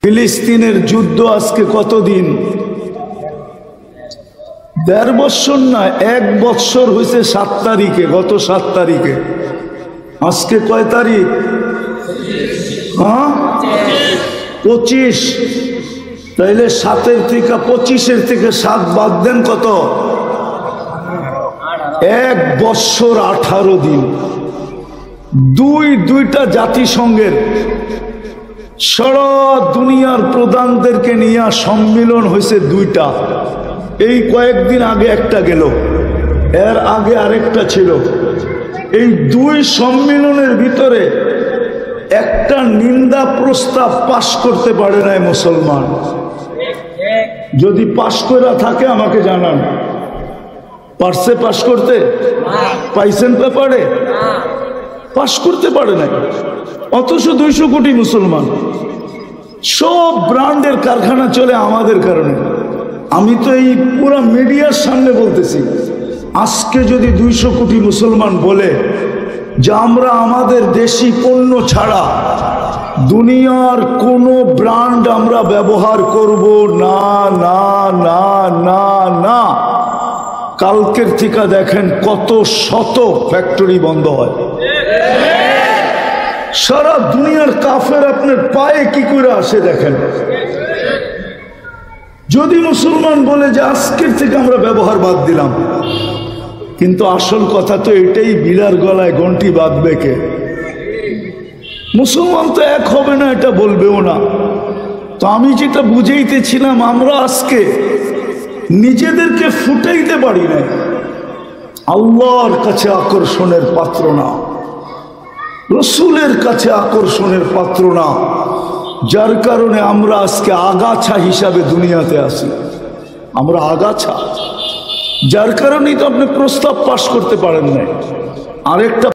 ফিলিস্তিনের যুদ্ধ আজকে কতদিন? ১.৫ বছর না, ১ বছর হয়েছে ৭ তারিখে, গত ৭ তারিখে। আজকে কয় তারিখ? ২৫। তাইলে ৭-এর থেকে ২৫-এর থেকে ৭ বাদ দেন, কত? ১ বছর ১৮ দিন। দুইটা জাতিসংঘের সারা দুনিয়ার প্রধানদেরকে নিয়ে সম্মিলন হয়েছে দুইটা। এই কয়েকদিন আগে একটা গেল, এর আগে আরেকটা ছিল। এই দুই সম্মিলনের ভিতরে একটা নিন্দা প্রস্তাব পাশ করতে পারে নাই মুসলমান। যদি পাশ করে থাকে আমাকে জানান। পারছে পাশ করতে? পাইছেন পেপারে? পাশ করতে পারে নাই। অথচ ২০০ কোটি মুসলমান, সব ব্র্যান্ডের কারখানা চলে আমাদের কারণে। আমি তো এই পুরো মিডিয়ার সামনে বলতেছি, আজকে যদি ২০০ কোটি মুসলমান বলে যে আমরা আমাদের দেশি পণ্য ছাড়া দুনিয়ার কোনো ব্র্যান্ড আমরা ব্যবহার করব না না না না না, কালকের থেকে দেখেন কত শত ফ্যাক্টরি বন্ধ হয়। সারা দুনিয়ার কাফের আপনার পায়ে কি করে আসে দেখেন। যদি মুসলমান বলে যে আজকের থেকে আমরা ব্যবহার বাদ দিলাম, কিন্তু আসল কথা তো এটাই, বিড়ার গলায় ঘন্টি বাঁধবে কে? মুসলমান তো এক হবে না, এটা বলবেও না। তো আমি যেটা বুঝাইতেছিলাম, আমরা আজকে নিজেদেরকে ফুটাইতে পারি না, আল্লাহর কাছে আকর্ষণের পাত্র না, রসুলের কাছে আকর্ষণের পাত্র না, যার কারণে আমরা আজকে আগাছা হিসাবে দুনিয়াতে আসি। আমরা আগাছা, যার কারণেই তো আপনি প্রস্তাব পাশ করতে পারেন না। আরেকটা